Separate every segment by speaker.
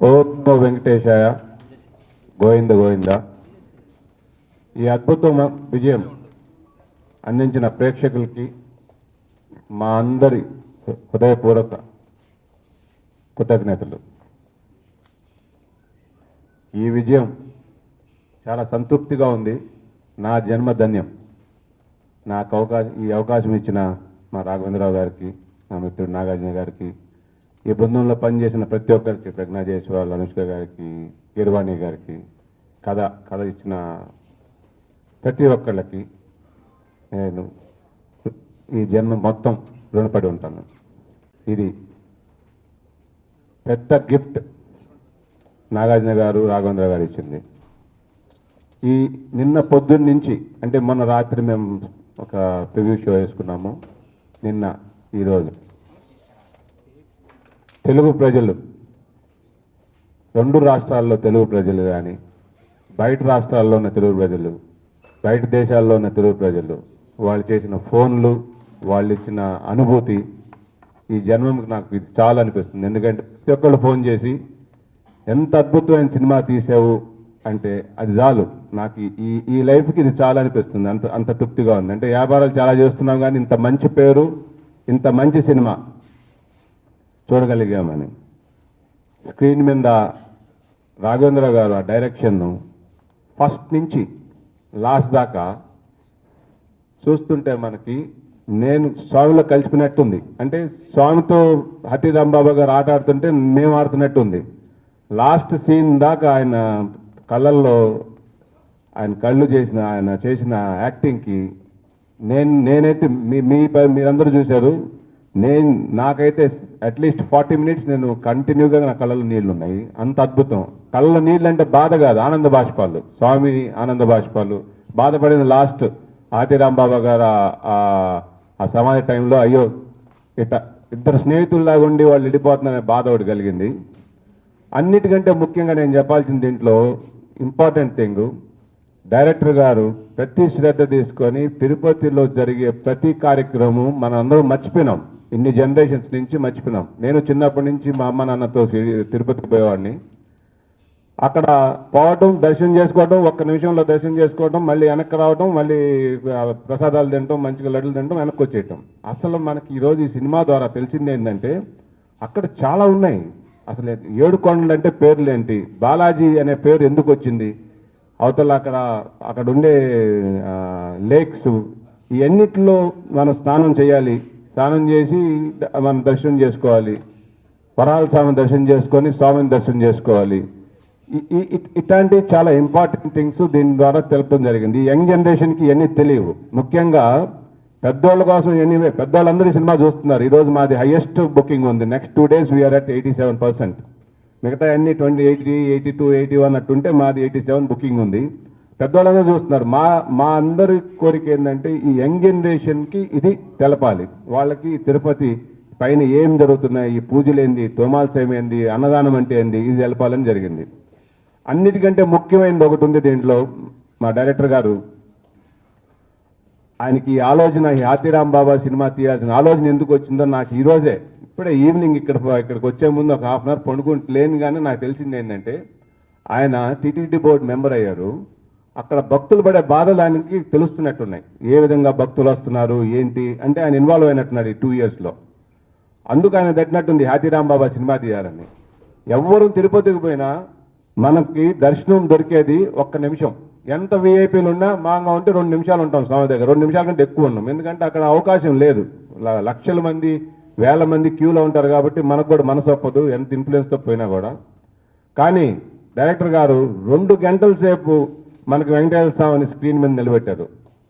Speaker 1: ఓం నమో వెంకటేశాయ, గోవింద గోవింద. ఈ అద్భుతమైన విజయం అందించిన ప్రేక్షకులకి మా అందరి హృదయపూర్వక కృతజ్ఞతలు. ఈ విజయం చాలా సంతృప్తిగా ఉంది. నా జన్మ ధన్యం. నాకు ఈ అవకాశం ఇచ్చిన మా రాఘవేంద్రరావు గారికి, నా మిత్రుడు నాగార్జున గారికి, ఈ బృందంలో పనిచేసిన ప్రతి ఒక్కరికి, ప్రజ్ఞా జైస్వాల్, అనుష్క గారికి, కీరవాణి గారికి, కథ ఇచ్చిన ప్రతి ఒక్కళ్ళకి నేను ఈ జన్మ మొత్తం రుణపడి ఉంటాను. ఇది పెద్ద గిఫ్ట్ నాగార్జున గారు, రాఘవేంద్ర గారు ఇచ్చింది. ఈ నిన్న పొద్దున్న నుంచి, అంటే మొన్న రాత్రి మేము ఒక ప్రివ్యూ షో వేసుకున్నాము. నిన్న ఈరోజు తెలుగు ప్రజలు, రెండు రాష్ట్రాల్లో తెలుగు ప్రజలు కానీ, బయట రాష్ట్రాల్లో ఉన్న తెలుగు ప్రజలు, బయట దేశాల్లో ఉన్న తెలుగు ప్రజలు, వాళ్ళు చేసిన ఫోన్లు, వాళ్ళు ఇచ్చిన అనుభూతి, ఈ జన్మకి నాకు ఇది చాలా అనిపిస్తుంది. ఎందుకంటే ప్రతి ఒక్కళ్ళు ఫోన్ చేసి ఎంత అద్భుతమైన సినిమా తీసావు అంటే అది చాలు, నాకు ఈ లైఫ్కి ఇది చాలా అనిపిస్తుంది. అంత తృప్తిగా ఉంది. అంటే వ్యాపారాలు చాలా చేస్తున్నాం కానీ ఇంత మంచి పేరు, ఇంత మంచి సినిమా చూడగలిగామని. స్క్రీన్ మీద రాఘవేంద్ర గారు ఆ డైరెక్షన్ను ఫస్ట్ నుంచి లాస్ట్ దాకా చూస్తుంటే మనకి నేను స్వామిలో కలిసిపోయినట్టుంది. అంటే స్వామితో హటి రాంబాబా గారు ఆట ఆడుతుంటే మేము ఆడుతున్నట్టుంది. లాస్ట్ సీన్ దాకా ఆయన కళ్ళల్లో, ఆయన కళ్ళు చేసిన, ఆయన చేసిన యాక్టింగ్కి నేనైతే మీరందరూ చూశారు. నాకైతే అట్లీస్ట్ 40 మినిట్స్ నేను కంటిన్యూగా నా కళ్ళలో నీళ్లు ఉన్నాయి. అంత అద్భుతం. కళ్ళలో నీళ్ళు అంటే బాధ కాదు, ఆనంద బాష్పాలు, స్వామి ఆనంద బాష్పాలు. బాధపడిన లాస్ట్ ఆతి రాంబాబా గారు ఆ సమాధి టైంలో అయ్యో ఇద్దరు స్నేహితుల్లాగా ఉండి వాళ్ళు విడిపోతున్నారనే బాధ ఒకటి కలిగింది. అన్నిటికంటే ముఖ్యంగా నేను చెప్పాల్సిన దీంట్లో ఇంపార్టెంట్ థింగ్, డైరెక్టర్ గారు ప్రతి శ్రద్ధ తీసుకొని తిరుపతిలో జరిగే ప్రతి కార్యక్రమం మనం అందరం మర్చిపోయినాం. ఇన్ని జనరేషన్స్ నుంచి మర్చిపోయినాం. నేను చిన్నప్పటి నుంచి మా అమ్మ నాన్నతో తిరుపతికి పోయేవాడిని. అక్కడ పోవటం, దర్శనం చేసుకోవడం, ఒక్క నిమిషంలో దర్శనం చేసుకోవడం, మళ్ళీ వెనక్కి రావడం, మళ్ళీ ప్రసాదాలు తినడం, మంచిగా లడ్డులు తినడం, వెనక్కి వచ్చేయటం. అసలు మనకి ఈరోజు ఈ సినిమా ద్వారా తెలిసింది ఏంటంటే అక్కడ చాలా ఉన్నాయి. అసలు 7 కొండలు అంటే పేర్లు ఏంటి, బాలాజీ అనే పేరు ఎందుకు వచ్చింది, అవతల అక్కడ ఉండే లేక్స్, ఇవన్నిటిలో మనం స్నానం చేయాలి. స్నానం చేసి మనం దర్శనం చేసుకోవాలి. వరాల స్వామిని దర్శనం చేసుకొని స్వామిని దర్శనం చేసుకోవాలి. ఇట్లాంటి చాలా ఇంపార్టెంట్ థింగ్స్ దీని ద్వారా తెలపడం జరిగింది. యంగ్ జనరేషన్కి ఇవన్నీ తెలియవు. ముఖ్యంగా పెద్దోళ్ళ కోసం ఎనీవే, పెద్దోళ్ళందరూ సినిమా చూస్తున్నారు. ఈరోజు మాది హైయెస్ట్ బుకింగ్ ఉంది. Next 2 days we're at 87%. మిగతా అన్ని 20, 80, 82, 81 అట్టుంటే మాది 87 బుకింగ్ ఉంది. పెద్దోళ్ళందరూ చూస్తున్నారు. మా అందరి కోరిక ఏంటంటే ఈ యంగ్ జనరేషన్కి ఇది తెలపాలి. వాళ్ళకి తిరుపతి పైన ఏం జరుగుతున్నాయి, ఈ పూజలు ఏంది, తోమాల్సేం ఏంది, అన్నదానం అంటే ఏంది, ఇది తెలపాలని జరిగింది. అన్నిటికంటే ముఖ్యమైనది ఒకటి ఉంది దీంట్లో. మా డైరెక్టర్ గారు, ఆయనకి ఈ ఆలోచన, ఈ హాతీరాం బాబా సినిమా తీయాల్సిన ఆలోచన ఎందుకు వచ్చిందో నాకు ఈరోజే, ఇప్పుడే ఈవినింగ్ ఇక్కడికి వచ్చే ముందు ఒక 1/2 hour పండుకుంటలేను. కానీ నాకు తెలిసింది ఏంటంటే ఆయన టీటీడీ బోర్డు మెంబర్ అయ్యారు. అక్కడ భక్తులు పడే బాధలు ఆయనకి తెలుస్తున్నట్టున్నాయి. ఏ విధంగా భక్తులు వస్తున్నారు ఏంటి అంటే ఆయన ఇన్వాల్వ్ అయినట్టున్నాడు ఈ 2 yearsలో. అందుకు ఆయన తట్టినట్టుంది హాతీరాం బాబా సినిమా తీయాలని. ఎవ్వరూ తిరుపతికి పోయినా మనకి దర్శనం దొరికేది 1 నిమిషం. ఎంత వీఐపీలు ఉన్నా మాగా ఉంటే 2 నిమిషాలు ఉంటాం స్వామి దగ్గర. 2 నిమిషాల కంటే ఎక్కువ ఉన్నాం. ఎందుకంటే అక్కడ అవకాశం లేదు. లక్షల మంది, వేల మంది క్యూలో ఉంటారు కాబట్టి మనకు కూడా మనసు ఒప్పదు, ఎంత ఇన్ఫ్లుయెన్స్తో పోయినా కూడా. కానీ డైరెక్టర్ గారు 2 గంటల సేపు మనకు వెంకటేశ్వర స్వామిని స్క్రీన్ మీద నిలబెట్టారు.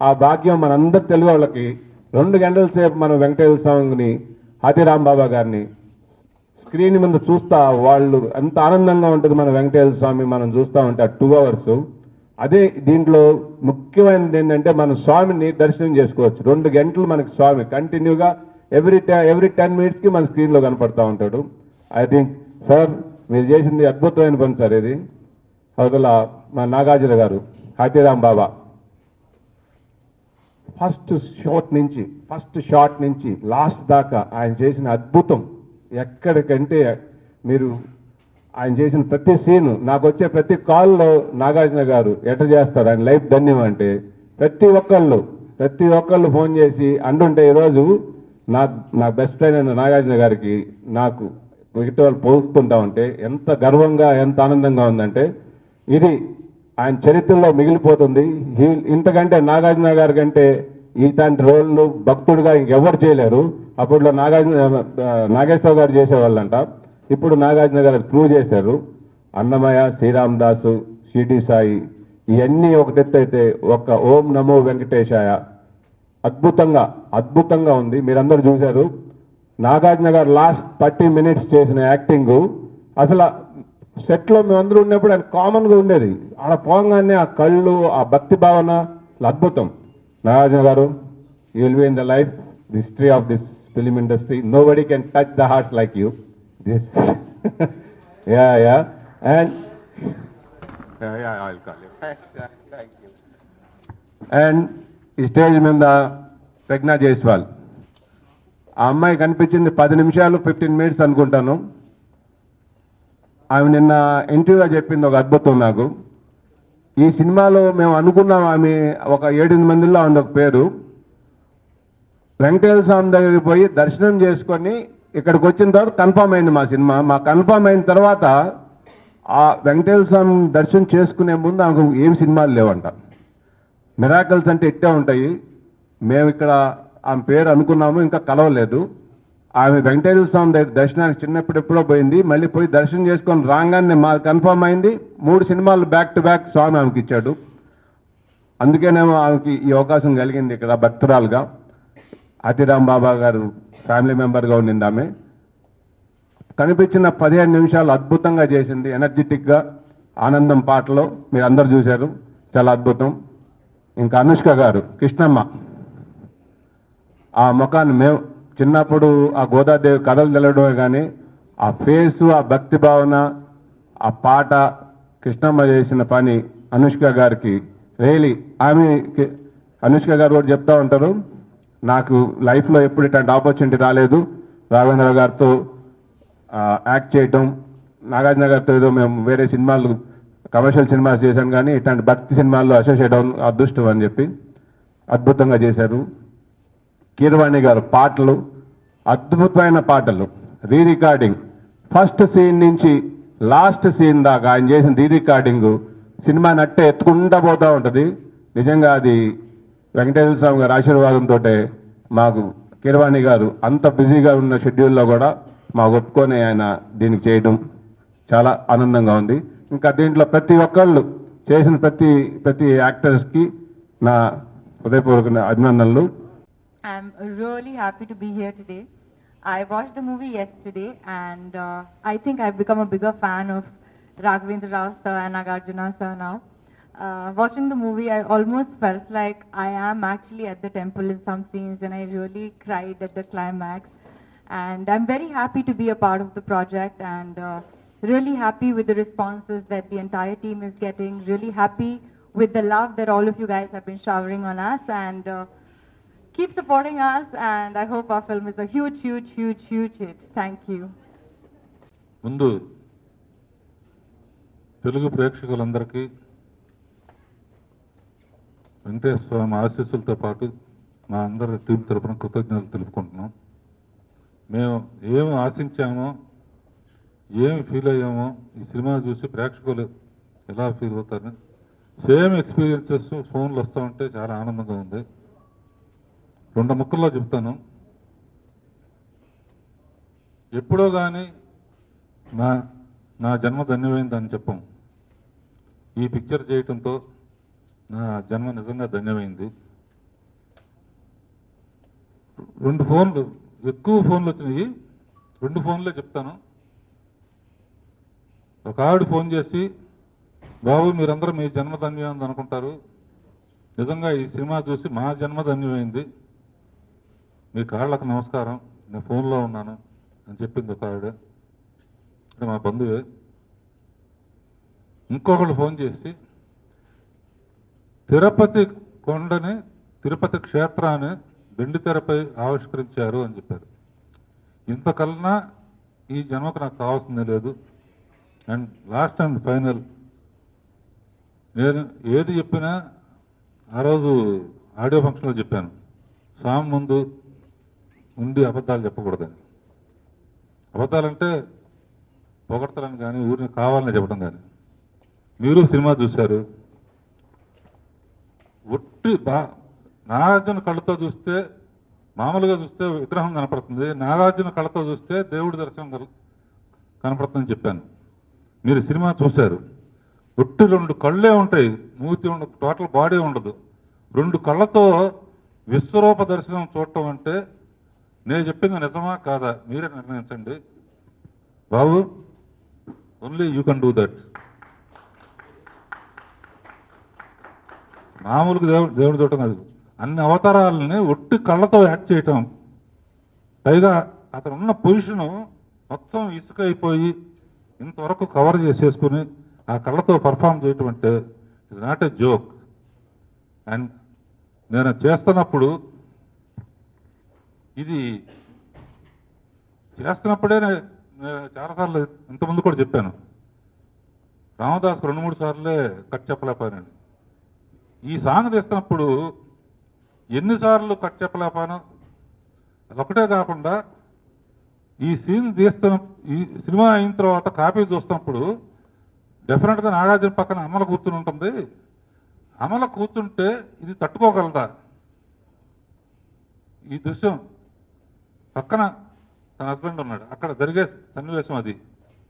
Speaker 1: ఆ భాగ్యం మనందరి తెలుగు వాళ్ళకి 2 గంటల సేపు మనం వెంకటేశ్వర స్వామిని, హాతీరాం బాబా గారిని స్క్రీన్ మీద చూస్తా వాళ్ళు ఎంత ఆనందంగా ఉంటుంది. మన వెంకటేశ్వర స్వామి మనం చూస్తూ ఉంటే ఆ 2 hours. అదే దీంట్లో ముఖ్యమైనది ఏంటంటే మనం స్వామిని దర్శనం చేసుకోవచ్చు. 2 గంటలు మనకి స్వామి కంటిన్యూగా ఎవ్రీ 10 minutesకి మన స్క్రీన్లో కనపడతా ఉంటాడు. ఐ థింక్ సార్ మీరు చేసింది అద్భుతమైన పని సార్. ఇది అవతల మా నాగార్జున గారు, హాతీరాం బాబా ఫస్ట్ షాట్ నుంచి లాస్ట్ దాకా ఆయన చేసిన అద్భుతం ఎక్కడికంటే మీరు ఆయన చేసిన ప్రతి సీను, నాకు వచ్చే ప్రతి కాల్లో నాగార్జున గారు ఎట్లా చేస్తారు ఆయన లైఫ్ ధన్యం అంటే ప్రతి ఒక్కళ్ళు ఫోన్ చేసి అంటుంటే ఈరోజు నా బెస్ట్ ఫ్రెండ్ అయిన నాగార్జున గారికి నాకు మిగతా వాళ్ళు పోతుంటా ఉంటే ఎంత గర్వంగా ఎంత ఆనందంగా ఉందంటే ఇది ఆయన చరిత్రలో మిగిలిపోతుంది. ఇంతకంటే నాగార్జున గారి కంటే ఇలాంటి రోళ్ళు భక్తుడిగా ఇంకెవరు చేయలేరు. అప్పట్లో నాగేశ్వరరావు గారు చేసేవాళ్ళంట, ఇప్పుడు నాగార్జున గారు ప్రూవ్ చేశారు. అన్నమయ్య, శ్రీరామ్ దాసు, షిరిడి సాయి ఇవన్నీ ఒకటెత్తైతే ఒక ఓం నమో వెంకటేశాయ అద్భుతంగా ఉంది. మీరందరూ చూశారు. నాగార్జున గారు లాస్ట్ 30 minutes చేసిన యాక్టింగ్ అసలు సెట్లో మేమందరూ ఉన్నప్పుడు ఆయన కామన్గా ఉండేది. ఆడ పోగానే ఆ కళ్ళు, ఆ భక్తి భావన అద్భుతం. Nagarjuna garu, you will be in the life the history of this film industry. Nobody can touch the hearts like you. This yeah and and ఈ స్టేజ్ మీద ప్రజ్ఞా జైస్వాల్, ఆ అమ్మాయి కనిపించింది 10 నిమిషాలు 15 minutes అనుకుంటాను. ఆమె నిన్న ఇంటర్వ్యూగా చెప్పింది ఒక అద్భుతం నాకు. ఈ సినిమాలో మేము అనుకున్నాం ఆమె ఒక 7-8 మందిలో ఉంది ఒక పేరు. వెంకటేశ్వర స్వామి దగ్గరికి పోయి దర్శనం చేసుకొని ఇక్కడికి వచ్చిన తర్వాత కన్ఫామ్ అయింది మా సినిమా. మా కన్ఫామ్ అయిన తర్వాత ఆ వెంకటేశ్వర స్వామి దర్శనం చేసుకునే ముందు ఆమెకు ఏం సినిమాలు లేవంట. మిరాకల్స్ అంటే ఇట్టే ఉంటాయి. మేము ఇక్కడ ఆమె పేరు అనుకున్నాము, ఇంకా కలవలేదు. ఆమె వెంకటేశ్వర స్వామి దగ్గర దర్శనానికి చిన్నప్పుడు ఎప్పుడో పోయింది. మళ్ళీ పోయి దర్శనం చేసుకొని రాగానే మా కన్ఫర్మ్ అయింది. 3 సినిమాలు బ్యాక్ టు బ్యాక్ స్వామి ఆమెకి ఇచ్చాడు. అందుకేనేమో ఆమెకి ఈ అవకాశం కలిగింది ఇక్కడ భక్తురాలుగా. ఆతిరామ్ బాబా గారు ఫ్యామిలీ మెంబర్గా ఉండింది ఆమె. కనిపించిన 15 నిమిషాలు అద్భుతంగా చేసింది. ఎనర్జెటిక్గా ఆనందం పాటలో మీరు అందరు చూశారు, చాలా అద్భుతం. ఇంకా అనుష్క గారు, కృష్ణమ్మ, ఆ ముఖాన్ని మేము చిన్నప్పుడు ఆ గోదాదేవి కథలు తెలవడమే కానీ ఆ ఫేసు, ఆ భక్తి భావన, ఆ పాట, కృష్ణమ్మ చేసిన పని అనుష్క గారికి రియలీ. అనుష్క గారు కూడా చెప్తా ఉంటారు, నాకు లైఫ్లో ఎప్పుడు ఇట్లాంటి ఆపర్చునిటీ రాలేదు. రాఘవేంద్ర గారితో యాక్ట్ చేయటం, నాగార్జున గారితో ఏదో మేము వేరే సినిమాలు కమర్షియల్ సినిమాస్ చేశాం కానీ ఇట్లాంటి భక్తి సినిమాల్లో అసోసియేట్ అవ్వడం అదృష్టం అని చెప్పి అద్భుతంగా చేశారు. కీరవాణి గారు పాటలు, అద్భుతమైన పాటలు. రీ రికార్డింగ్ ఫస్ట్ సీన్ నుంచి లాస్ట్ సీన్ దాకా ఆయన చేసిన రీ రికార్డింగ్ సినిమా నట్టే ఎత్తుకుంటా పోతూ ఉంటుంది. నిజంగా అది వెంకటేశ్వర స్వామి గారి ఆశీర్వాదంతో మాకు కీరవాణి గారు అంత బిజీగా ఉన్న షెడ్యూల్లో కూడా మాకు ఒప్పుకొని ఆయన దీనికి చేయడం చాలా ఆనందంగా ఉంది. ఇంకా దీంట్లో ప్రతి ఒక్కళ్ళు చేసిన ప్రతి యాక్టర్స్కి నా హృదయపూర్వక అభినందనలు.
Speaker 2: I'm really happy to be here today. I watched the movie yesterday and I think I've become a bigger fan of Raghavendra Rao sir and Nagarjuna sir now. Watching the movie, I almost felt like I am actually at the temple in some scenes and I really cried at the climax. And I'm very happy to be a part of the project and really happy with the responses that the entire team is getting. Really happy with the love that all of you guys have been showering on us and keep supporting us and I hope our film is a huge hit. Thank you.
Speaker 3: ముందు తెలుగు ప్రేక్షకులందరికీ వెంకటేశ్వర స్వామి ఆశీస్సులతో పాటు మా అందరి team తరపున కృతజ్ఞతలు తెలుపుకుంటున్నాం. మేము ఏమి ఆశించామో, ఏమి ఫీల్ అయ్యామో ఈ సినిమా చూసి ప్రేక్షకులు ఎలా ఫీల్ అవుతారని సేమ్ ఎక్స్పీరియన్సెస్ ఫోన్లు వస్తూ ఉంటే చాలా ఆనందంగా ఉంది. 2 ముక్కల్లో చెప్తాను. ఎప్పుడో కానీ నా జన్మ ధన్యమైందని చెప్పాం. ఈ పిక్చర్ చేయటంతో నా జన్మ నిజంగా ధన్యమైంది. 2 ఫోన్లు, ఎక్కువ ఫోన్లు వచ్చినాయి. 2 ఫోన్లే చెప్తాను. ఒక ఆవిడ ఫోన్ చేసి, బాబు మీరందరూ మీ జన్మ ధన్యమైంది అనుకుంటారు, నిజంగా ఈ సినిమా చూసి మా జన్మ ధన్యమైంది, మీ కాళ్ళకు నమస్కారం, నేను ఫోన్లో ఉన్నాను అని చెప్పింది ఒక ఆవిడ. అంటే మా బంధువే. ఇంకొకళ్ళు ఫోన్ చేసి తిరుపతి కొండని, తిరుపతి క్షేత్రాన్ని వెండితెరపై ఆవిష్కరించారు అని చెప్పారు. ఇంతకన్నా ఈ జన్మకు నాకు కావాల్సిందే లేదు. అండ్ లాస్ట్ అండ్ ఫైనల్, నేను ఏది చెప్పినా ఆ రోజు ఆడియో ఫంక్షన్లో చెప్పాను, స్వామి ముందు ఉండి అబద్ధాలు చెప్పకూడదని. అబద్ధాలంటే పొగడతలని కానీ ఊరిని కావాలని చెప్పడం కానీ. మీరు సినిమా చూశారు, ఒట్టి నాగార్జున కళ్ళతో చూస్తే మామూలుగా చూస్తే విగ్రహం కనపడుతుంది, నాగార్జున కళ్ళతో చూస్తే దేవుడి దర్శనం కనపడుతుందని చెప్పాను. మీరు సినిమా చూశారు, ఒట్టి 2 కళ్ళే ఉంటాయి, మూతి ఉండదు, టోటల్ బాడీ ఉండదు. 2 కళ్ళతో విశ్వరూప దర్శనం చూడటం అంటే నేను చెప్పింది నిజమా కాదా మీరే నిర్ణయించండి బాబు. Only you can do that. మామూలుగా దేవుడు చూడటం కాదు, అన్ని అవతారాలని ఒట్టి కళ్ళతో యాక్ట్ చేయటం. పైగా అతను ఉన్న పొజిషను మొత్తం ఇసుక అయిపోయి ఇంతవరకు కవర్ చేసేసుకుని ఆ కళ్ళతో పర్ఫామ్ చేయటం అంటే ఇది నాట్ ఏ జోక్. అండ్ నేను చేస్తున్నప్పుడు ఇది చేస్తున్నప్పుడే నేను చాలాసార్లు ఇంతకుముందు కూడా చెప్పాను, రామదాస్ 2-3 సార్లే కట్ చెప్పలేకపోయానండి. ఈ సాంగ్ తీస్తున్నప్పుడు ఎన్నిసార్లు కట్ చెప్పలేకపోయాను. అదొకటే కాకుండా ఈ సీన్ తీస్తున్న ఈ సినిమా అయిన తర్వాత కాపీ చూస్తున్నప్పుడు డెఫినెట్గా నాగార్జున పక్కన అమల కూర్చుని ఉంటుంది. అమల కూర్చుంటే ఇది తట్టుకోగలదా, ఈ దృశ్యం పక్కన తన హస్బెండ్ ఉన్నాడు, అక్కడ జరిగే సన్నివేశం అది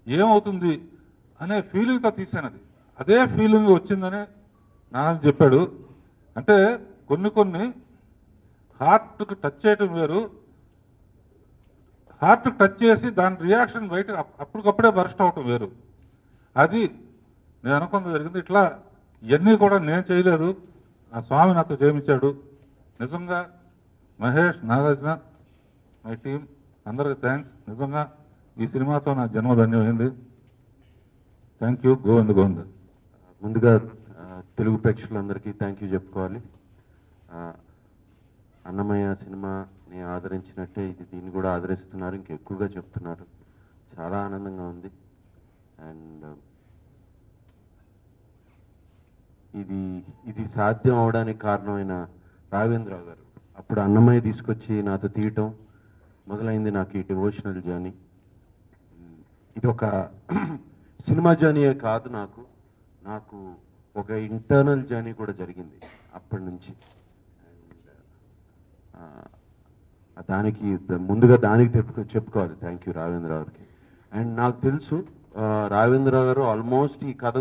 Speaker 3: ఏమవుతుంది అనే ఫీలింగ్తో తీశాను. అదే ఫీలింగ్ వచ్చిందని నాన్న చెప్పాడు. అంటే కొన్ని హార్ట్కి టచ్ చేయటం వేరు, హార్ట్ టచ్ చేసి దాని రియాక్షన్ బయట అప్పటికప్పుడే బర్స్ట్ అవటం వేరు. అది నేను అనుకున్నది జరిగింది. ఇట్లా ఇవన్నీ కూడా నేను చేయలేదు, ఆ స్వామి నాతో చేయించాడు. నిజంగా మహేష్, నాగార్జున, మై టీం అందరికి థ్యాంక్స్. నిజంగా ఈ సినిమాతో నా జన్మధన్యమైంది. Thank you. గోవింద్.
Speaker 4: ముందుగా తెలుగు ప్రేక్షకులందరికీ థ్యాంక్ యూ చెప్పుకోవాలి. అన్నమయ్య సినిమాని ఆదరించినట్టే దీన్ని కూడా ఆదరిస్తున్నారు, ఇంకెక్కువగా చెప్తున్నారు. చాలా ఆనందంగా ఉంది. అండ్ ఇది సాధ్యం అవడానికి కారణమైన రాఘవేంద్రరావు గారు. అప్పుడు అన్నమయ్య తీసుకొచ్చి నాతో తీయటం మొదలైంది నాకు ఈ డివోషనల్ జర్నీ. ఇది ఒక సినిమా జర్నీయే కాదు, నాకు ఒక ఇంటర్నల్ జర్నీ కూడా జరిగింది అప్పటి నుంచి. దానికి ముందుగా చెప్పుకోవాలి థ్యాంక్ యూ రాఘవేంద్రరావు గారికి. అండ్ నాకు తెలుసు రాఘవేంద్రరావు గారు ఆల్మోస్ట్ ఈ కథ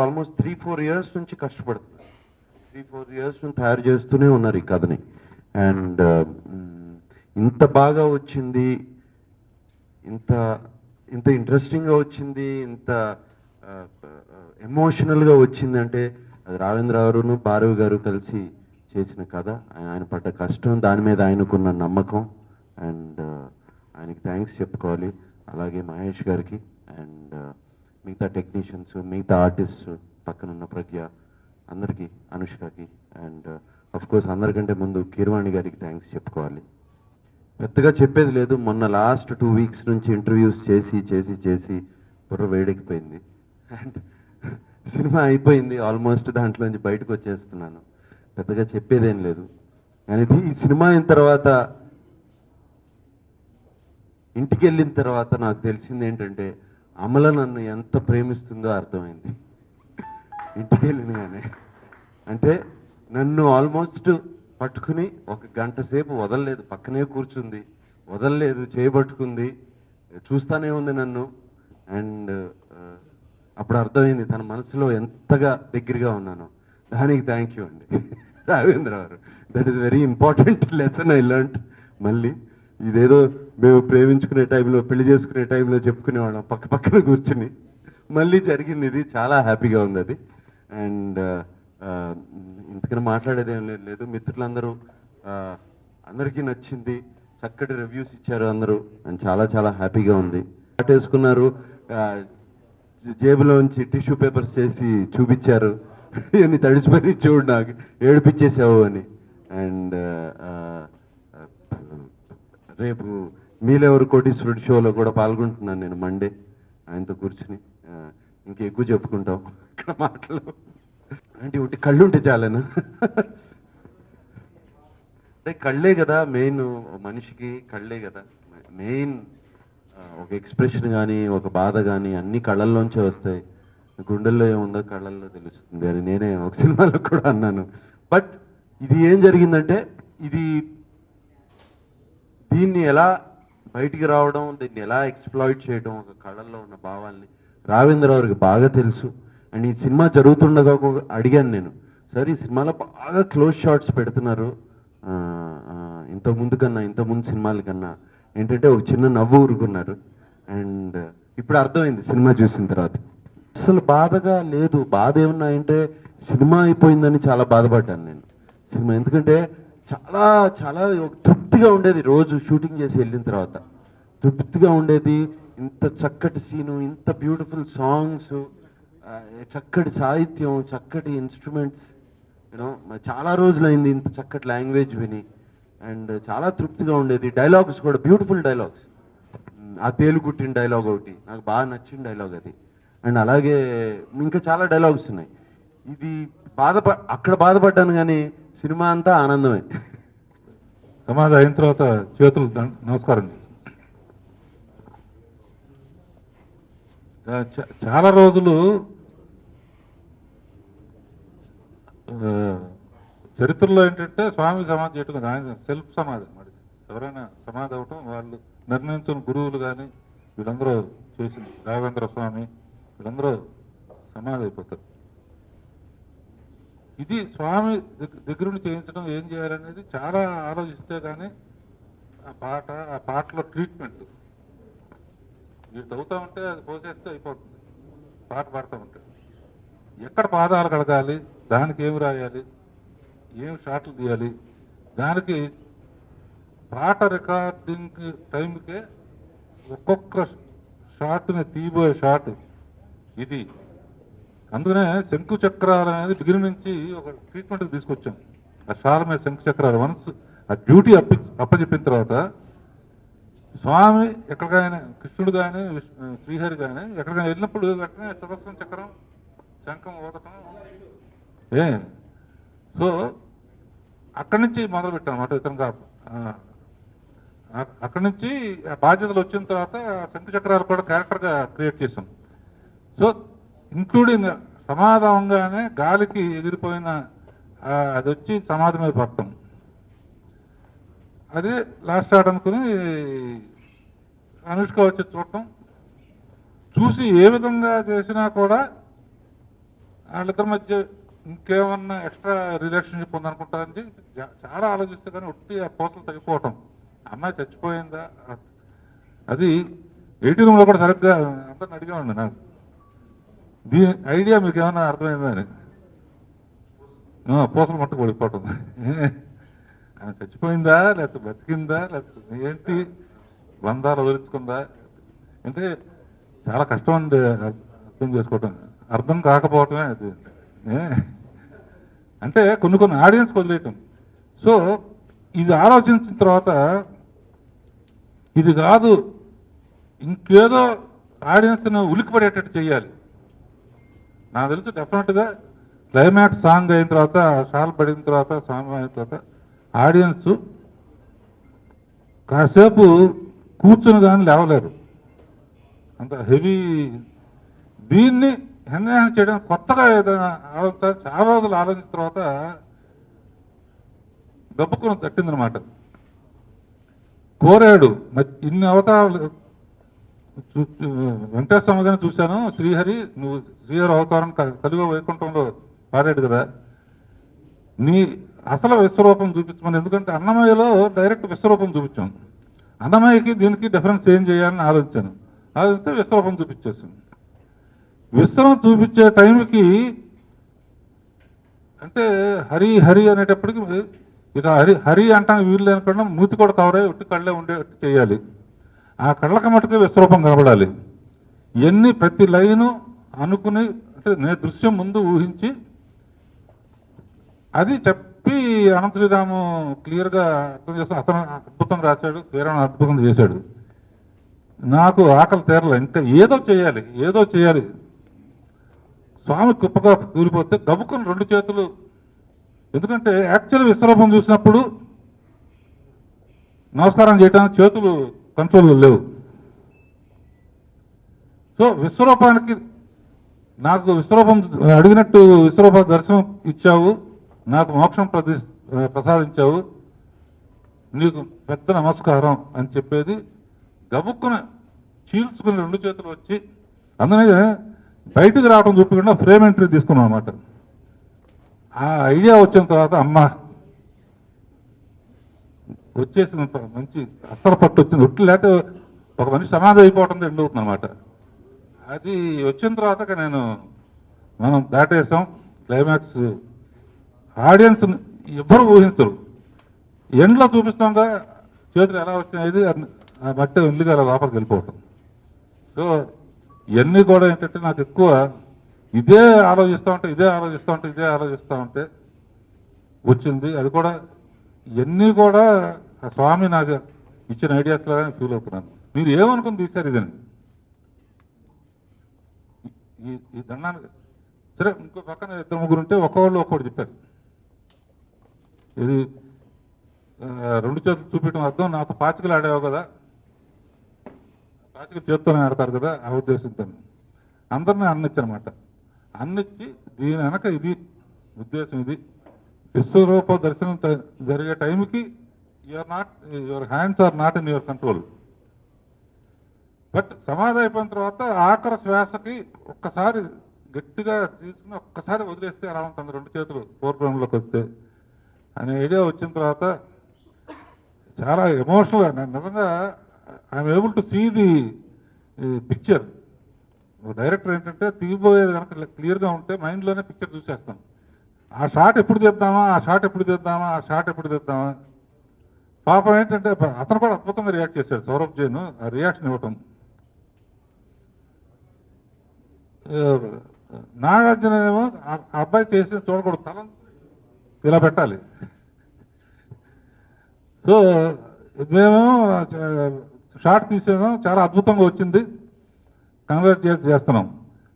Speaker 4: ఆల్మోస్ట్ 3-4 ఇయర్స్ నుంచి కష్టపడుతున్నారు. 3-4 ఇయర్స్ నుంచి తయారు చేస్తూనే ఉన్నారు ఈ కథని. అండ్ ఇంత బాగా వచ్చింది, ఇంత ఇంట్రెస్టింగ్గా వచ్చింది, ఇంత ఎమోషనల్గా వచ్చింది అంటే అది రాఘవేంద్రరావు గారును భార్గవి గారు కలిసి చేసిన కథ. ఆయన పడ్డ కష్టం, దాని మీద ఆయనకున్న నమ్మకం. అండ్ ఆయనకి థ్యాంక్స్ చెప్పుకోవాలి. అలాగే మహేష్ గారికి అండ్ మిగతా టెక్నీషియన్స్, మిగతా ఆర్టిస్ట్, పక్కనున్న ప్రజ్ఞ, అందరికీ, అనుష్కకి అండ్ కోర్స్ అందరికంటే ముందు కీరవాణి గారికి థ్యాంక్స్ చెప్పుకోవాలి. పెద్దగా చెప్పేది లేదు, మొన్న లాస్ట్ 2 వీక్స్ నుంచి ఇంటర్వ్యూస్ చేసి బుర్ర వేడెక్కిపోయింది. అండ్ సినిమా అయిపోయింది ఆల్మోస్ట్, దాంట్లోంచి బయటకు వచ్చేస్తున్నాను. పెద్దగా చెప్పేదేం లేదు. కానీ ఈ సినిమా అయిన తర్వాత, ఇంటికి వెళ్ళిన తర్వాత నాకు తెలిసింది ఏంటంటే అమల నన్ను ఎంత ప్రేమిస్తుందో అర్థమైంది ఇంటికి వెళ్ళినగానే. అంటే నన్ను ఆల్మోస్ట్ పట్టుకుని 1 గంట సేపు వదలలేదు, పక్కనే కూర్చుంది, వదలలేదు, చేయబట్టుకుంది, చూస్తానే ఉంది నన్ను. అండ్ అప్పుడు అర్థమైంది తన మనసులో ఎంతగా దగ్గరగా ఉన్నాను. దానికి థ్యాంక్ యూ అండి రాఘవేంద్రరావు గారు. That is very important lesson I learned. మళ్ళీ ఇదేదో మేము ప్రేమించుకునే టైంలో, పెళ్లి చేసుకునే టైంలో చెప్పుకునేవాళ్ళం పక్కన కూర్చుని, మళ్ళీ జరిగింది ఇది. చాలా హ్యాపీగా ఉంది అది. అండ్ ఇంతకన్నా మాట్లాడేది ఏం లేదు. మిత్రులందరూ అందరికీ నచ్చింది, చక్కటి రివ్యూస్ ఇచ్చారు అందరూ, అండ్ చాలా హ్యాపీగా ఉంది. వేసుకున్నారు, జేబులోంచి టిష్యూ పేపర్స్ చేసి చూపించారు, ఇవన్నీ తడిసిపోయి చూడు నాకు ఏడిపించేసావు అని. అండ్ రేపు మీలెవరు కోటీశ్వరుడు షోలో కూడా పాల్గొంటున్నాను నేను మండే. ఆయనతో కూర్చుని ఇంకా ఎక్కువ చెప్పుకుంటాం ఇక్కడ మాటలు అంటే ఒకటి కళ్ళు ఉంటే చాలేనా అంటే కళ్ళే కదా మెయిన్, మనిషికి కళ్ళే కదా మెయిన్. ఒక ఎక్స్ప్రెషన్ కానీ ఒక బాధ కానీ అన్ని కళ్ళల్లోంచే వస్తాయి, గుండెల్లో ఏముందో కళ్ళల్లో తెలుస్తుంది అని నేనే ఒక సినిమాలో కూడా అన్నాను. బట్ ఇది ఏం జరిగిందంటే దీన్ని ఎలా బయటికి రావడం, దీన్ని ఎలా ఎక్స్ప్లాయిట్ చేయడం, ఒక కళల్లో ఉన్న భావాల్ని రావేంద్రరావుకి బాగా తెలుసు. అండ్ ఈ సినిమా జరుగుతుండగా అడిగాను నేను, సార్ ఈ సినిమాలో బాగా క్లోజ్ షాట్స్ పెడుతున్నారు ఇంతకుముందు సినిమాల కన్నా ఏంటంటే ఒక చిన్న నవ్వు ఊరుకున్నారు. అండ్ ఇప్పుడు అర్థమైంది సినిమా చూసిన తర్వాత. అసలు బాధగా లేదు, బాధ ఏమన్నా అంటే సినిమా అయిపోయిందని చాలా బాధపడ్డాను నేను సినిమా, ఎందుకంటే చాలా చాలా తృప్తిగా ఉండేది రోజు షూటింగ్ చేసి వెళ్ళిన తర్వాత, తృప్తిగా ఉండేది. ఇంత చక్కటి సీను, ఇంత బ్యూటిఫుల్ సాంగ్స్, చక్కటి సాహిత్యం, చక్కటి ఇన్స్ట్రుమెంట్స్, యూనో చాలా రోజులైంది ఇంత చక్కటి లాంగ్వేజ్ విని. అండ్ చాలా తృప్తిగా ఉండేది. డైలాగ్స్ కూడా బ్యూటిఫుల్ డైలాగ్స్, ఆ తేలు కుట్టిన డైలాగ్ ఒకటి నాకు బాగా నచ్చిన డైలాగ్ అది. అండ్ అలాగే ఇంకా చాలా డైలాగ్స్ ఉన్నాయి. ఇది అక్కడ బాధపడ్డాను కానీ సినిమా అంతా ఆనందమే.
Speaker 3: సమాధి అయిన తర్వాత చేతులు నమస్కారం. చాలా రోజులు చరిత్రలో ఏంటంటే స్వామి సమాధి చేయటం, ఆయన సెల్ఫ్ సమాధి. మరి ఎవరైనా సమాధి అవటం వాళ్ళు నిర్ణయించిన గురువులు కానీ వీళ్ళందరూ చేసింది, రాఘవేంద్ర స్వామి వీళ్ళందరూ సమాధి అయిపోతారు. ఇది స్వామి దగ్గరుండి చేయించడం, ఏం చేయాలనేది చాలా ఆలోచిస్తే కానీ ఆ పాటలో ట్రీట్మెంట్ వీళ్ళు తవ్వుతూ ఉంటే అది పోసేస్తే అయిపోతుంది. పాట పాడుతూ ఉంటే ఎక్కడ పాదాలు కడగాలి, దానికి ఏమి రాయాలి, ఏం షాట్లు తీయాలి, దానికి పాట రికార్డింగ్ టైంకే ఒక్కొక్క షాట్ని తీయబోయే షాట్ ఇది. అందుకనే శంకు చక్రాలు అనేది బిగిన నుంచి ఒక ట్రీట్మెంట్కి తీసుకొచ్చాం. ఆ షాల మీద శంకు చక్రాలు వన్స్ ఆ డ్యూటీ అప్పచెప్పిన తర్వాత స్వామి ఎక్కడికైనా, కృష్ణుడు కానీ శ్రీహరి కానీ ఎక్కడికైనా వెళ్ళినప్పుడు వెంటనే సుదర్శన చక్రం శంఖం ఊదటం. సో అక్కడి నుంచి మొదలు పెట్టాం అన్నమాట. ఇతను అక్కడి నుంచి బాధ్యతలు వచ్చిన తర్వాత శంకు చక్రాలు కూడా క్యారెక్టర్గా క్రియేట్ చేసాం. సో ఇంక్లూడింగ్ సమాధంగానే గాలికి ఎగిరిపోయిన అది వచ్చి సమాధి మీద పడటం, అదే లాస్ట్ షాట్ అనుకుని అనుష్క వచ్చి చూడటం, చూసి ఏ విధంగా చేసినా కూడా వాళ్ళిద్దరి మధ్య ఇంకేమన్నా ఎక్స్ట్రా రిలేషన్షిప్ ఉందనుకుంటారని చాలా ఆలోచిస్తే కానీ ఒట్టి ఆ పోతలు తగ్గిపోవటం. అమ్మాయి చచ్చిపోయిందా, అది 80 రూమ్లో కూడా సరిగ్గా అందరిని అడిగామండి నాకు, దీని ఐడియా మీకు ఏమన్నా అర్థమైందా అని. పూసలు మట్టుకు పడిపోవటం, ఆమె చచ్చిపోయిందా లేకపోతే బతికిందా లేకపోతే ఏంటి, బంధాలు వదిలించుకుందా అంటే చాలా కష్టం అండి అర్థం చేసుకోవటం. అర్థం కాకపోవటమే అది. అంటే కొన్ని ఆడియన్స్ వదిలేయటం. సో ఇది ఆలోచించిన తర్వాత ఇది కాదు, ఇంకేదో ఆడియన్స్ని ఉలిక్కిపడేటట్టు చేయాలి. నాకు తెలుసు డెఫినెట్గా క్లైమాక్స్ సాంగ్ అయిన తర్వాత, షాల్ పడిన తర్వాత, సాంగ్ అయిన తర్వాత ఆడియన్స్ కాసేపు కూర్చుని కానీ లేవలేరు, అంత హెవీ. దీన్ని ఎన్హాన్స్ చేయడం కొత్తగా ఏదైనా ఆలోచించాలి. చాలా రోజులు ఆలోచించిన తర్వాత దెబ్బకుని తట్టిందనమాట. కోరాడు ఇన్ని అవతారాలు వెంకటేశ్వర గారిని చూశాను, శ్రీహరి నువ్వు శ్రీహరి అవతారం కలిగో వైకుంఠంలో పాడాడు కదా, నీ అసలు విశ్వరూపం చూపించమని. ఎందుకంటే అన్నమయ్యలో డైరెక్ట్ విశ్వరూపం చూపించాం, అన్నమయ్యకి దీనికి డిఫరెన్స్ ఏం చేయాలని ఆలోచించాను. ఆలోచిస్తే విశ్వరూపం చూపించేసాను. విశ్వం చూపించే టైంకి అంటే హరి హరి అనేటప్పటికి ఇక హరి అంటానికి వీళ్ళు అనుకున్నా మూతి కూడా కవర్ అయ్యి ఒట్టి కళ్ళే ఉండేట్టు చేయాలి. ఆ కళ్ళకి మటుకు విశ్వరూపం కనబడాలి. ఇవన్నీ ప్రతి లైను అనుకుని, అంటే నేను దృశ్యం ముందు ఊహించి అది చెప్పి అనంత శ్రీరాము క్లియర్గా అర్థం చేస్తాను. అతను అద్భుతంగా రాశాడు, తీరం అద్భుతంగా చేశాడు. నాకు ఆకలి తీరలే, ఇంకా ఏదో చేయాలి ఏదో చేయాలి. స్వామి కుప్పగా కూలిపోతే గబుక్కుని రెండు చేతులు, ఎందుకంటే యాక్చువల్ విశ్వరూపం చూసినప్పుడు నమస్కారం చేయడానికి చేతులు కంట్రోల్ లేవు. సో విశ్వరూపానికి నాకు విశ్వరూపం అడిగినట్టు విశ్వరూప దర్శనం ఇచ్చావు, నాకు మోక్షం ప్రసాదించావు, నీకు పెద్ద నమస్కారం అని చెప్పేది గబుక్కున చీల్చుకుని రెండు చేతులు వచ్చి, అందునే బయటకు రావడం చూపకుండా ఫ్రేమ్ ఎంట్రీ తీసుకున్నాం అనమాట. ఆ ఐడియా వచ్చిన తర్వాత అమ్మ వచ్చేసిన మంచి అస్సలు పట్టు వచ్చింది. ఒట్లు లేకపోతే ఒక మనిషి సమాధి అయిపోవటం ఎండ్ అవుతుంది అనమాట. అది వచ్చిన తర్వాత మనం దాటేసాం. క్లైమాక్స్ ఆడియన్స్ ఎవ్వరు ఊహించరు. ఎండ్లో చూపిస్తాంగా చేతులు ఎలా వచ్చినాయి, ఆ బట్ట వెళ్ళిగా అలా లోపలికి వెళ్ళిపోవటం. సో ఇవన్నీ కూడా ఏంటంటే నాకు ఎక్కువ ఇదే ఆలోచిస్తూ ఉంటే వచ్చింది. అది కూడా ఇవన్నీ కూడా ఆ స్వామి నాకు ఇచ్చిన ఐడియాస్ లాగానే ఫీల్ అవుతున్నాను. మీరు ఏమనుకుని తీశారు ఇదని ఈ దండానికి? సరే, ఇంకో పక్కన ఇద్దరు ముగ్గురు ఉంటే ఒక్కొక్కటి చెప్పారు. ఇది రెండు చేతులు చూపించడం అర్థం, నాతో పాచికలు ఆడేవావు కదా, పాచికలు చేత్తోనే ఆడతారు కదా, ఆ ఉద్దేశంతో అందరినీ అన్నిచ్చనమాట. అన్నిచ్చి దీని వెనక ఇది ఉద్దేశం, ఇది విశ్వరూప దర్శనం జరిగే టైంకి your hands are not in your control. But సమాధి అయిపోయిన తర్వాత ఆఖరి శ్వాసకి ఒక్కసారి గట్టిగా తీసుకుని ఒక్కసారి వదిలేస్తే అలా ఉంటుంది, రెండు చేతులు ఫోర్గ్రౌండ్లోకి వస్తే అనే ఐడియా వచ్చిన తర్వాత చాలా ఎమోషనల్గా నిజంగా I'm able to see the picture. Director ఏంటంటే తీయబోయేది కనుక క్లియర్గా ఉంటే మైండ్లోనే పిక్చర్ చూసేస్తాం. ఆ షాట్ ఎప్పుడు తీద్దామా. పాపం ఏంటంటే అతను కూడా అద్భుతంగా రియాక్ట్ చేశాడు, సౌరభ్ జైన్. ఆ రియాక్షన్ ఇవ్వటం, నాగార్జున ఏమో ఆ అబ్బాయి చేసి చూడకూడదు, తల ఇలా పెట్టాలి. సో మేము షార్ట్ తీసాము, చాలా అద్భుతంగా వచ్చింది, కన్వర్ట్ చేస్తున్నాం.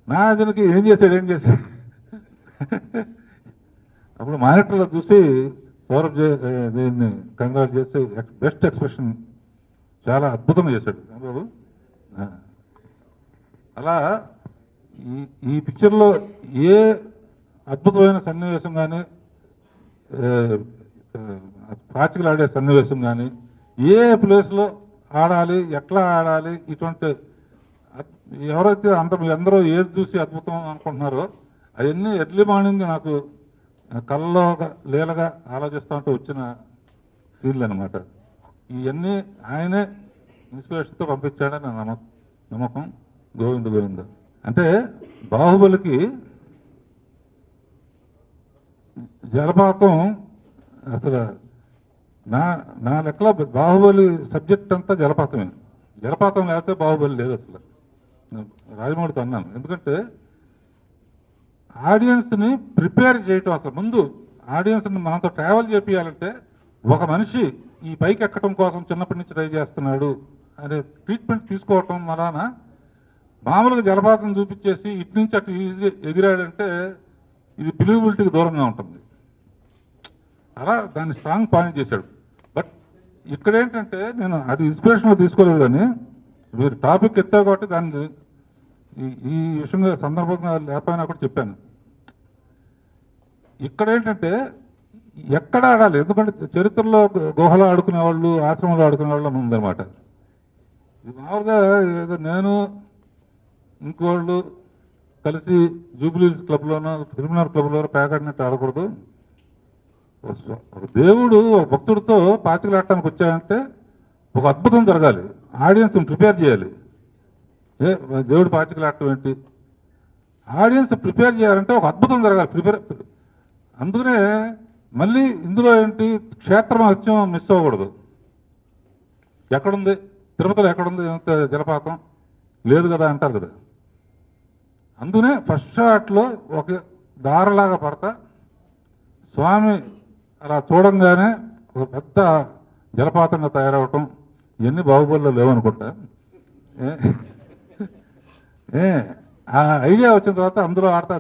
Speaker 3: నాగార్జునకి ఏం చేశాడు అప్పుడు మానిటర్లో చూసి సౌరభ్ దీన్ని కంగ్రాట్ చేసి బెస్ట్ ఎక్స్ప్రెషన్ చాలా అద్భుతంగా చేశాడు బాబు. అలా ఈ పిక్చర్లో ఏ అద్భుతమైన సన్నివేశం కానీ, పాచికలు ఆడే సన్నివేశం కానీ, ఏ ప్లేస్లో ఆడాలి, ఎట్లా ఆడాలి, ఇటువంటి ఎవరైతే అందరూ ఏది చూసి అద్భుతం అనుకుంటున్నారో అవన్నీ ఎర్లీ మార్నింగ్ నాకు కళ్ళలో లీలగా ఆలోచిస్తూ ఉంటూ వచ్చిన సీన్లు అనమాట. ఇవన్నీ ఆయనే ఇన్స్పిరేషన్తో పంపించాడని నా నమ్మకం. గోవింద అంటే బాహుబలికి జలపాతం అసలు నా లెక్కలో బాహుబలి సబ్జెక్ట్ అంతా జలపాతమే. జలపాతం లేకపోతే బాహుబలి లేదు అసలు. రాజమౌళితో అన్నాను, ఎందుకంటే ఆడియన్స్ని ప్రిపేర్ చేయటం, అసలు ముందు ఆడియన్స్ని మనతో ట్రావెల్ చేపియాలంటే ఒక మనిషి ఈ పైకి ఎక్కడం కోసం చిన్నప్పటి నుంచి ట్రై చేస్తున్నాడు అనే ట్రీట్మెంట్ తీసుకోవటం వలన మామూలుగా జలపాతం చూపించేసి ఇటు నుంచి అటు ఈజీగా ఎగిరాడంటే ఇది బిలీవబిలిటీకి దూరంగా ఉంటుంది. అలా దాన్ని స్ట్రాంగ్ పాయింట్ చేశాడు. బట్ ఇక్కడ ఏంటంటే నేను అది ఇన్స్పిరేషన్లో తీసుకోలేదు, కానీ మీరు టాపిక్ ఎత్తావు కాబట్టి దాన్ని ఈ విషయంగా సందర్భంగా లేకపోయినా కూడా చెప్పాను. ఇక్కడ ఏంటంటే ఎక్కడ ఆడాలి, ఎందుకంటే చరిత్రలో గుహలో ఆడుకునే వాళ్ళు, ఆశ్రమంలో ఆడుకునే వాళ్ళు ఉందన్నమాట. ఇది మామూలుగా ఏదో నేను ఇంకోళ్ళు కలిసి జూబ్లీస్ క్లబ్లోనో ఫిల్మినార్ క్లబ్లోనో పేకాడినట్టు ఆడకూడదు. ఒక దేవుడు ఒక భక్తుడితో పాచికలు ఆడటానికి వచ్చాయంటే ఒక అద్భుతం జరగాలి, ఆడియన్స్ని ప్రిపేర్ చేయాలి. దేవుడు పాచికలు ఆడటం ఏంటి, ఆడియన్స్ ప్రిపేర్ చేయాలంటే ఒక అద్భుతం జరగాలి. అందుకనే మళ్ళీ ఇందులో ఏంటి, క్షేత్ర మహత్యం మిస్ అవ్వకూడదు. ఎక్కడుంది తిరుపతిలో, ఎక్కడుంది జలపాతం లేదు కదా అంటారు కదా. అందుకనే ఫస్ట్ షాట్లో ఒక దారలాగా పడతా స్వామి అలా చూడంగానే ఒక పెద్ద జలపాతంగా తయారవటం, ఇవన్నీ బాహుబలిలో లేవనుకుంటా. ఆ ఐడియా వచ్చిన తర్వాత అందులో ఆడతా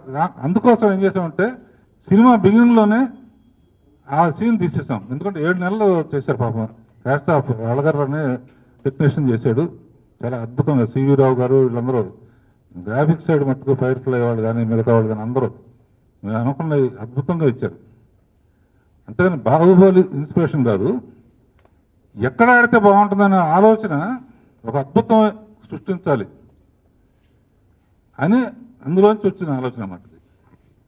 Speaker 3: అందుకోసం ఏం చేసామంటే సినిమా బిగినింగ్లోనే ఆ సీన్ తీసేసాం. ఎందుకంటే 7 నెలలు చేశారు పాపం. హ్యాట్స్ ఆఫ్ అళగర్ అనే టెక్నీషియన్ చేశాడు. చాలా అద్భుతంగా సివి రావు గారు వీళ్ళందరూ గ్రాఫిక్స్ సైడ్ మట్టుకు ఫైర్ ఫ్లై వాళ్ళు కానీ మిగతా వాళ్ళు కానీ అందరూ మేము అనుకున్న అద్భుతంగా ఇచ్చారు. అంతేగాని బాహుబలి ఇన్స్పిరేషన్ కాదు, ఎక్కడ ఆడితే బాగుంటుందనే ఆలోచన ఒక అద్భుతం సృష్టించాలి అని అందులోంచి వచ్చిన ఆలోచన అన్నమాట.